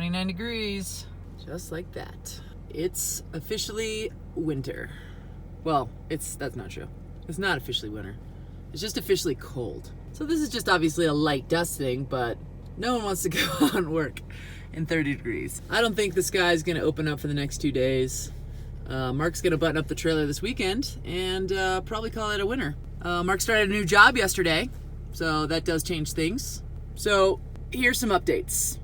29 degrees. Just like that. It's officially winter. Well, that's not true. It's not officially winter. It's just officially cold. So this is just obviously a light dusting, but no one wants to go out and work in 30 degrees. I don't think the sky's gonna open up for the next 2 days. Mark's gonna button up the trailer this weekend and probably call it a winter. Mark started a new job yesterday, so that does change things. So here's some updates.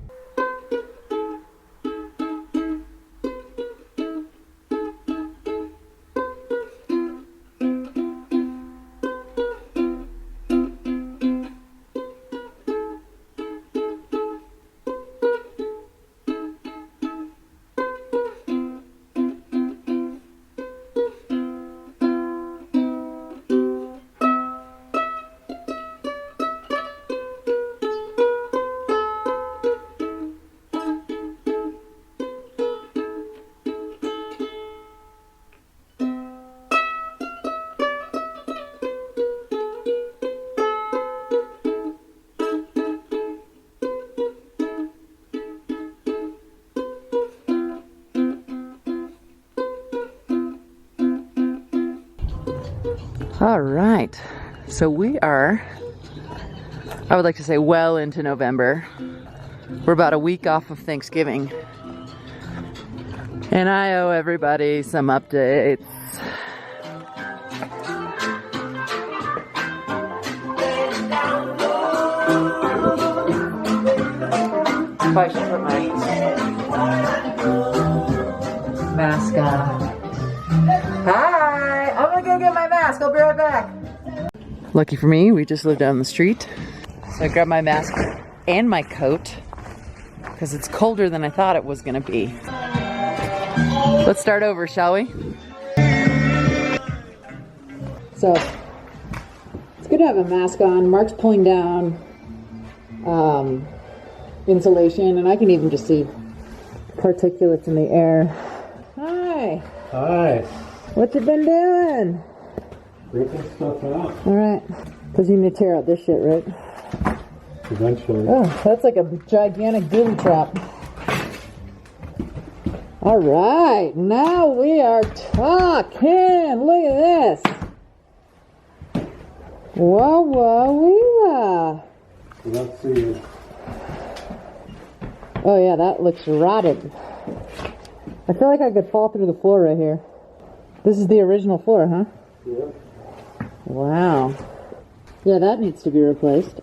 All right, so we are, I would like to say, well into November. We're about a week off of Thanksgiving. And I owe everybody some updates. I should put my mask on. Hi! I'm gonna go get my mask. I'll be right back. Lucky for me, we just live down the street. So I grabbed my mask and my coat because it's colder than I thought it was gonna be. Let's start over, shall we? So, it's good to have a mask on. Mark's pulling down insulation, and I can even just see particulates in the air. Hi! Hi. What you been doing? Ripping stuff out. Alright. Because you need to tear out this shit, right? Eventually. Oh, that's like a gigantic booby trap. Alright, now we are talking. Look at this. Whoa, whoa, wee, Let's see. Oh yeah, that looks rotted. I feel like I could fall through the floor right here. This is the original floor, huh? Yeah. Wow. Yeah, that needs to be replaced.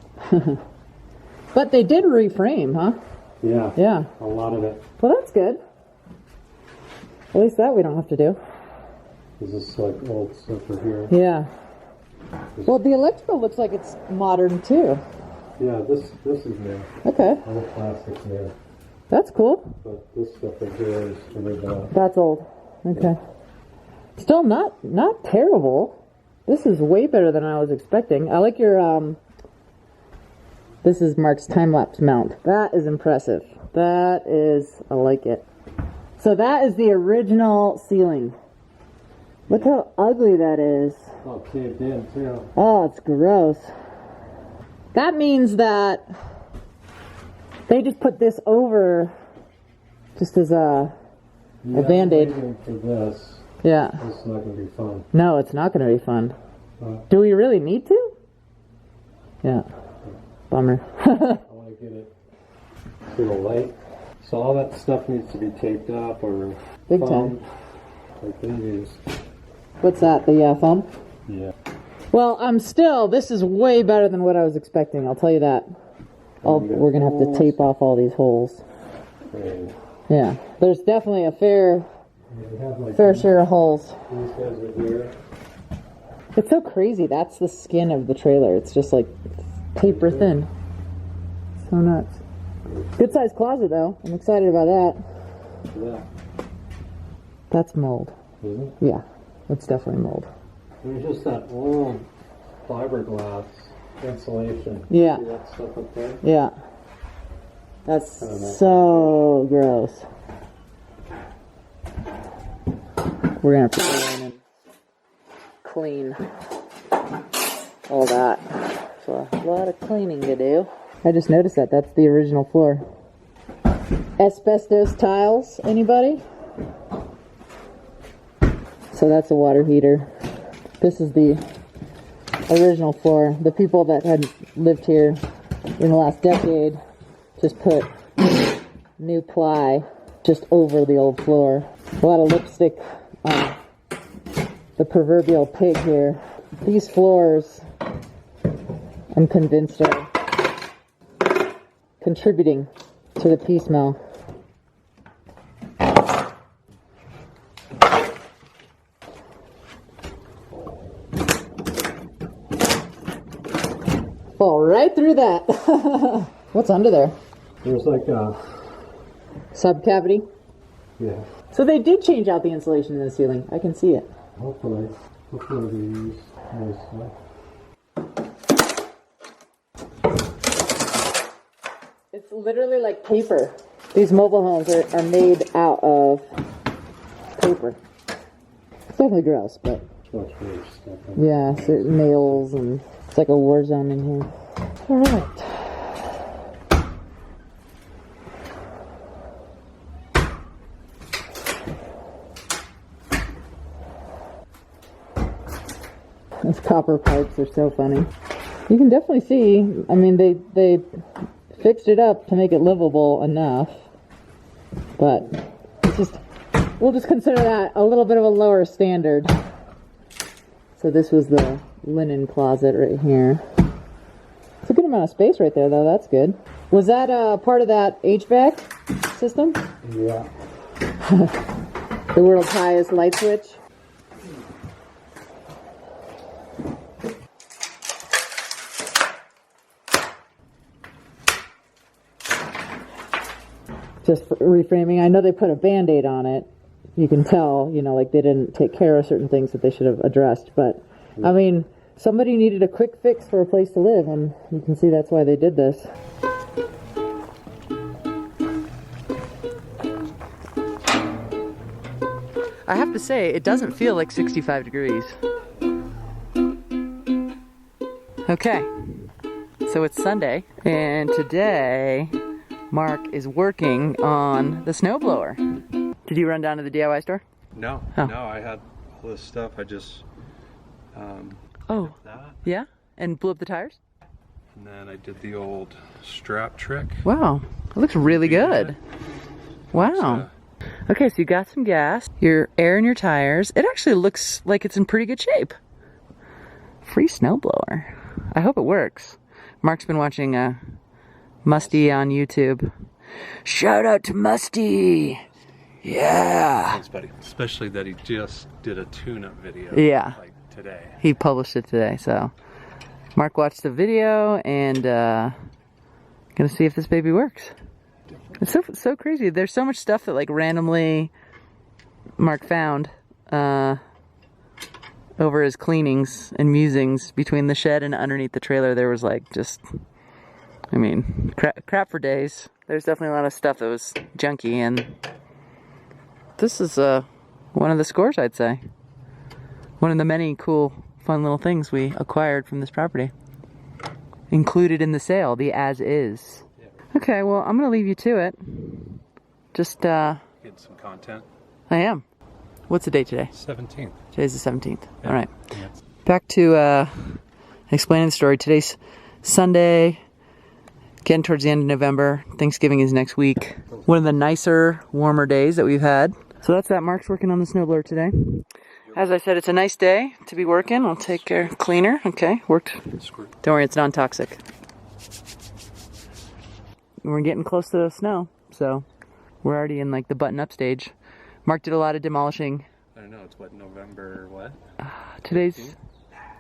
But they did reframe, huh? Yeah. Yeah. A lot of it. Well, that's good. At least that we don't have to do. Is this like old stuff right here? Yeah. Well, the electrical looks like it's modern too. Yeah, this is new. Okay. All the plastic's new. That's cool. But this stuff right here is original. That's old. Okay. Still not terrible. This is way better than I was expecting. I like your this is Mark's time-lapse mount. That is impressive. I like it. So that is the original ceiling. Look how ugly that is. Oh, caved in too. Oh, it's gross. That means that they just put this over just as a Band-Aid. For this. Yeah. This is not going to be fun. No, it's not going to be fun. Do we really need to? Yeah. Bummer. I want to get it to the light. So all that stuff needs to be taped up or Big foamed, time. like they use. What's that? The foam? Yeah. Well, this is way better than what I was expecting. I'll tell you that. We're going to have to tape off all these holes. And Yeah. There's definitely a fair share of holes. these guys are here. It's so crazy. That's the skin of the trailer. It's just like paper thin. So nuts. Good sized closet though. I'm excited about that. Yeah. That's mold. Is it? Yeah. It's definitely mold. There's just that old fiberglass insulation. Yeah. See that stuff up there? Yeah. That's so gross. We're gonna have to go in and clean all that. So a lot of cleaning to do. I just noticed that. That's the original floor. Asbestos tiles, anybody? So that's a water heater. This is the original floor. The people that had lived here in the last decade just put new ply just over the old floor. A lot of lipstick on the proverbial pig here. These floors, I'm convinced, are contributing to the pea smell. Fall right through that. What's under there? There's like a Subcavity? yeah. So they did change out the insulation in the ceiling. I can see it. Hopefully they use nicely. It's literally like paper. These mobile homes are made out of paper. It's definitely gross, but Much worse stuff. yeah, so nails and it's like a war zone in here. All right. Those copper pipes are so funny. You can definitely see, I mean, they fixed it up to make it livable enough, but it's just, we'll just consider that a little bit of a lower standard. So this was the linen closet right here. It's a good amount of space right there, though. That's good. Was that part of that HVAC system? Yeah. The world's highest light switch? Just reframing. I know they put a Band-Aid on it. You can tell, you know, like they didn't take care of certain things that they should have addressed. But, I mean, somebody needed a quick fix for a place to live, and you can see that's why they did this. I have to say, it doesn't feel like 65 degrees. Okay, so it's Sunday, and today Mark is working on the snowblower. Did you run down to the DIY store? No, Oh. no, I had all this stuff. I just Oh, that, yeah? And blew up the tires? and then I did the old strap trick. Wow, it looks really good. Wow. Okay, so you got some gas, your air in your tires. It actually looks like it's in pretty good shape. Free snowblower. I hope it works. Mark's been watching Musty on YouTube. Shout out to Musty! Yeah! Thanks, buddy. Especially that he just did a tune-up video. Yeah. Like today. He published it today, so Mark watched the video and gonna see if this baby works. It's so crazy. There's so much stuff that like randomly Mark found over his cleanings and musings between the shed and underneath the trailer. There was like just, I mean, crap for days. There's definitely a lot of stuff that was junky, and this is one of the scores, I'd say. One of the many cool, fun little things we acquired from this property. Included in the sale, the as-is. Okay, well, I'm going to leave you to it. Just, Getting some content. I am. What's the date today? 17th. Today's the 17th. Yeah. All right. Yeah. Back to explaining the story. Today's Sunday, getting towards the end of November. Thanksgiving is next week. One of the nicer, warmer days that we've had. So that's that. Mark's working on the snowblower today. As I said, it's a nice day to be working. I'll take care. Cleaner. Okay, worked. Don't worry, it's non-toxic. We're getting close to the snow, so we're already in like the button-up stage. Mark did a lot of demolishing. I don't know, it's what, November what? Today's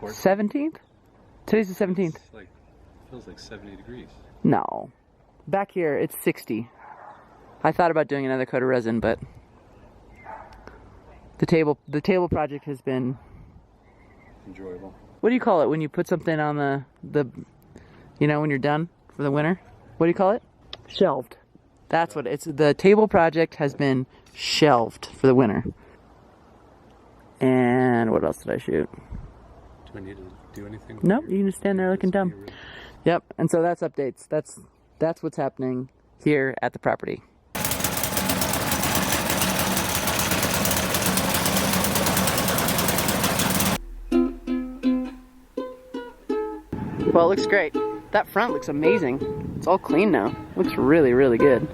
17th? Today's the 17th. It's like, feels like 70 degrees. No. Back here, it's 60. I thought about doing another coat of resin, but the table project has been Enjoyable. What do you call it when you put something on the you know, when you're done for the winter? What do you call it? Shelved. That's what it's. The table project has been shelved for the winter. And what else did I shoot? Do I need to do anything? Nope, you can just stand there looking dumb. Yep, and so that's updates. That's what's happening here at the property. Well, it looks great. That front looks amazing. It's all clean now. Looks really, really good.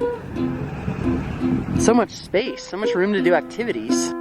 So much space, so much room to do activities.